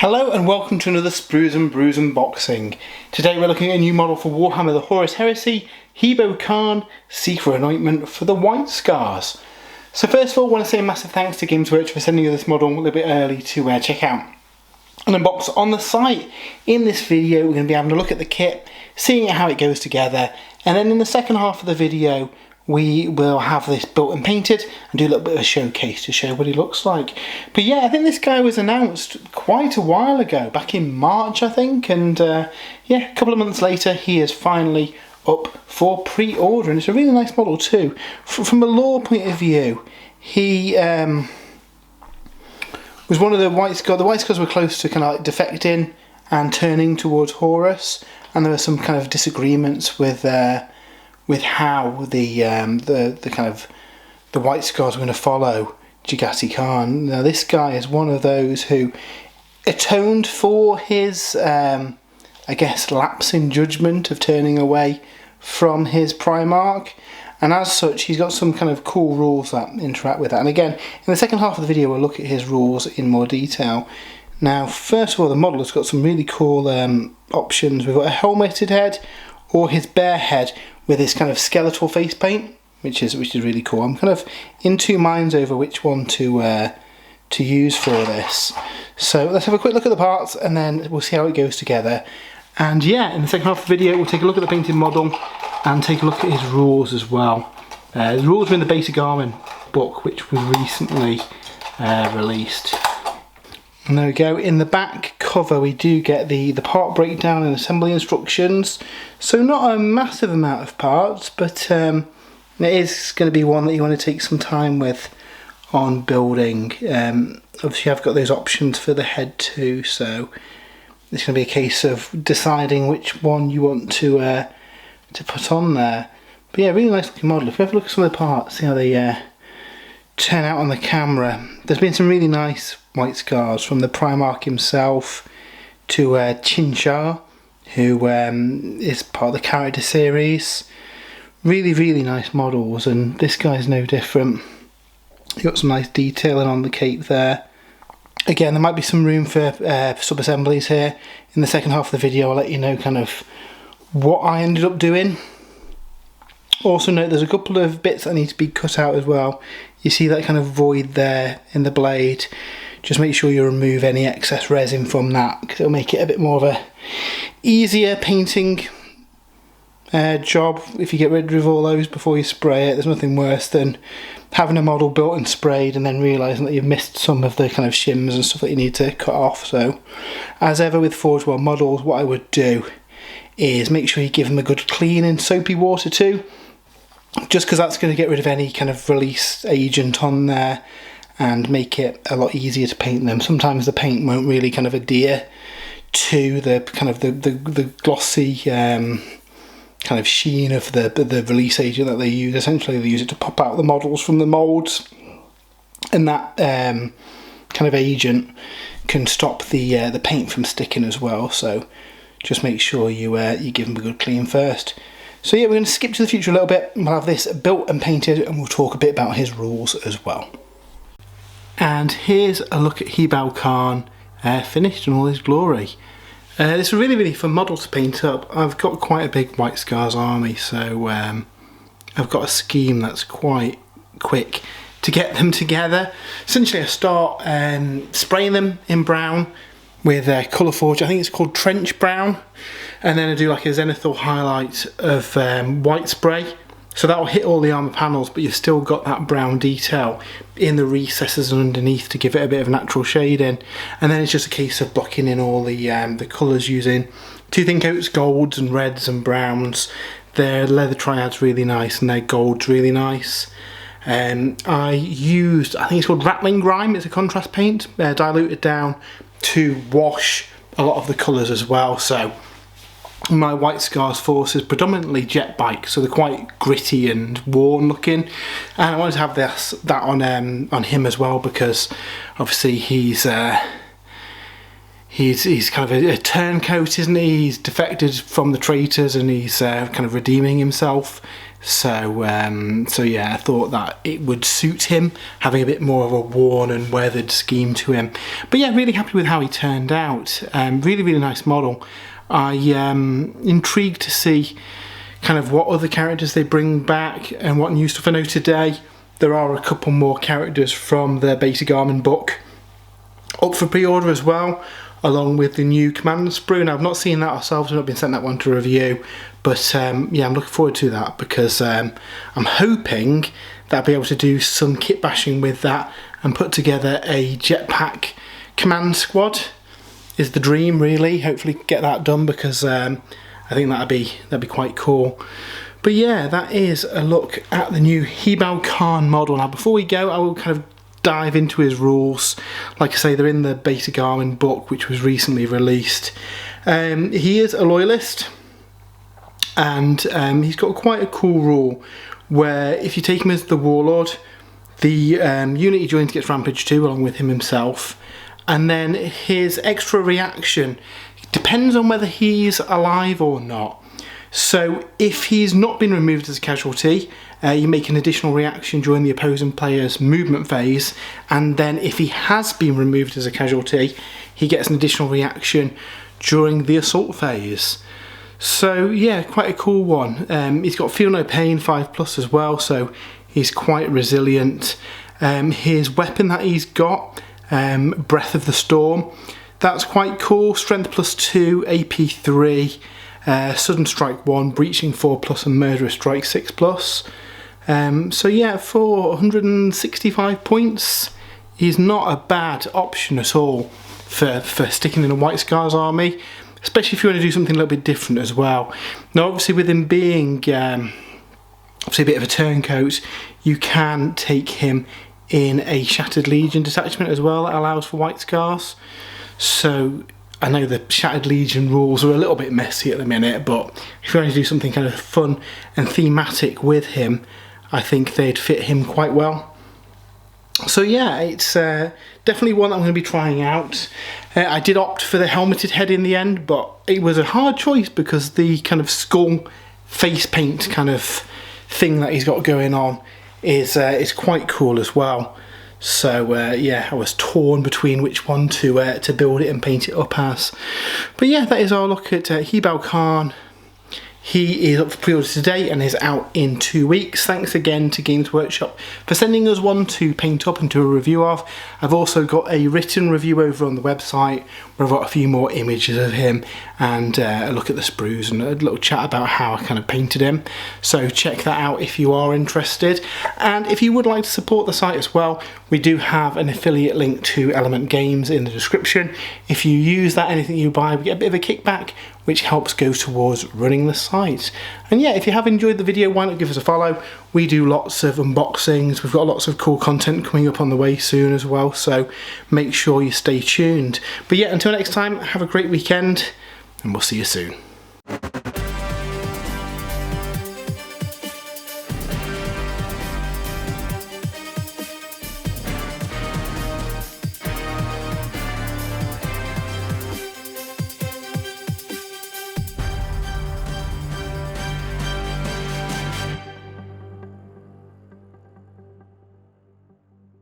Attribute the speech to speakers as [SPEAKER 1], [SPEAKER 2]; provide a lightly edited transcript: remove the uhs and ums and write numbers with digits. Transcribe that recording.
[SPEAKER 1] Hello and welcome to another Sprues and Brews unboxing. Today we're looking at a new model for Warhammer The Horus Heresy, Hibou Khan, Secret Anointment for the White Scars. So first of all, I want to say a massive thanks to Games Workshop for sending you this model a little bit early to check out and unbox on the site. In this video we're going to be having a look at the kit, seeing how it goes together, and then in the second half of the video we will have this built and painted and do a little bit of a showcase to show what he looks like. But yeah, I think this guy was announced quite a while ago, back in March I think, and yeah, a couple of months later he is finally up for pre-order, and it's a really nice model too. From a lore point of view, he was one of the White Scars. The White Scars were close to kind of like defecting and turning towards Horus, and there were some kind of disagreements with how the kind of the White Scars were going to follow Jagati Khan. Now this guy is one of those who atoned for his I guess lapse in judgment of turning away from his Primarch, and as such he's got some kind of cool rules that interact with that. And again, in the second half of the video we'll look at his rules in more detail. Now first of all, the model has got some really cool options. We've got a helmeted head or his bare head with this kind of skeletal face paint, which is really cool. I'm kind of in two minds over which one to use for this. So let's have a quick look at the parts and then we'll see how it goes together. And yeah, in the second half of the video we'll take a look at the painted model and take a look at his rules as well. The rules are in the Beta-Garmon book, which was recently released. And there we go. In the back cover we do get the part breakdown and assembly instructions. So not a massive amount of parts, but it is going to be one that you want to take some time with on building. Obviously I've got those options for the head too, so it's going to be a case of deciding which one you want to put on there. But yeah, really nice looking model. If we have a look at some of the parts, see how they turn out on the camera. There's been some really nice White Scars, from the Primarch himself to Chinchar, who is part of the character series. Really nice models, and this guy's no different. You've got some nice detailing on the cape there. Again, there might be some room for sub-assemblies here. In the second half of the video I'll let you know kind of what I ended up doing. Also note there's a couple of bits that need to be cut out as well. You see that kind of void there in the blade. Just make sure you remove any excess resin from that, because it'll make it a bit more of a easier painting job if you get rid of all those before you spray it. There's nothing worse than having a model built and sprayed and then realising that you've missed some of the kind of shims and stuff that you need to cut off. So as ever with Forge World models, what I would do is make sure you give them a good clean in soapy water too, just because that's going to get rid of any kind of release agent on there and make it a lot easier to paint them. Sometimes the paint won't really kind of adhere to the kind of the glossy kind of sheen of the release agent that they use. Essentially they use it to pop out the models from the moulds, and that kind of agent can stop the paint from sticking as well. So just make sure you give them a good clean first. So yeah, we're going to skip to the future a little bit. We'll have this built and painted and we'll talk a bit about his rules as well. And here's a look at Hibou Khan finished in all his glory. This is a really fun model to paint up. I've got quite a big White Scars army, so I've got a scheme that's quite quick to get them together. Essentially I start spraying them in brown with Colour Forge, I think it's called Trench Brown, and then I do like a zenithal highlight of white spray. So that will hit all the armour panels, but you've still got that brown detail in the recesses and underneath to give it a bit of natural shading. And then it's just a case of blocking in all the colours using two thin coats, golds and reds and browns. Their leather triad's really nice and their gold's really nice. I used, I think it's called Rattling Grime, it's a contrast paint, diluted down to wash a lot of the colours as well. So my White Scars force is predominantly jet bike, so they're quite gritty and worn looking, and I wanted to have that on him as well, because obviously he's kind of a turncoat, isn't he? He's defected from the traitors and he's kind of redeeming himself So yeah, I thought that it would suit him, having a bit more of a worn and weathered scheme to him. But yeah, really happy with how he turned out. Really nice model. I intrigued to see kind of what other characters they bring back and what new stuff. I know today there are a couple more characters from the Beta-Garmon book up for pre-order as well, along with the new command sprue. Now, I've not seen that ourselves, we've not been sent that one to review, but yeah, I'm looking forward to that, because I'm hoping that I'll be able to do some kit bashing with that and put together a jetpack command squad is the dream, really. Hopefully get that done, because I think that'd be quite cool. But yeah, that is a look at the new Hibou Khan model. Now, before we go, I will kind of dive into his rules. Like I say, they're in the Beta-Garmon book, which was recently released. He is a loyalist, and he's got quite a cool rule where if you take him as the warlord, the unit he joins gets rampage 2 along with him himself, and then his extra reaction depends on whether he's alive or not. So if he's not been removed as a casualty, you make an additional reaction during the opposing player's movement phase, and then if he has been removed as a casualty, he gets an additional reaction during the assault phase. So yeah, quite a cool one. He's got Feel No Pain 5+ as well, so he's quite resilient. His weapon that he's got, Breath of the Storm, that's quite cool. Strength +2, AP 3, Sudden Strike 1, Breaching 4+, and Murderous Strike 6+. So yeah, for 165 points, he's not a bad option at all for sticking in a White Scars army, especially if you want to do something a little bit different as well. Now, obviously, with him being obviously a bit of a turncoat, you can take him in a Shattered Legion detachment as well that allows for White Scars. So I know the Shattered Legion rules are a little bit messy at the minute, but if you want to do something kind of fun and thematic with him, I think they'd fit him quite well. So yeah, it's definitely one that I'm going to be trying out. I did opt for the helmeted head in the end, but it was a hard choice because the kind of skull face paint kind of thing that he's got going on is quite cool as well. So yeah, I was torn between which one to build it and paint it up as. But yeah, that is our look at Hibou Khan. He is up for pre-order today and is out in 2 weeks. Thanks again to Games Workshop for sending us one to paint up and do a review of. I've also got a written review over on the website where I've got a few more images of him and a look at the sprues and a little chat about how I kind of painted him. So check that out if you are interested. And if you would like to support the site as well, we do have an affiliate link to Element Games in the description. If you use that, anything you buy, we get a bit of a kickback, which helps go towards running the site. And yeah, if you have enjoyed the video, why not give us a follow? We do lots of unboxings, we've got lots of cool content coming up on the way soon as well, so make sure you stay tuned. But yeah, until next time, have a great weekend, and we'll see you soon.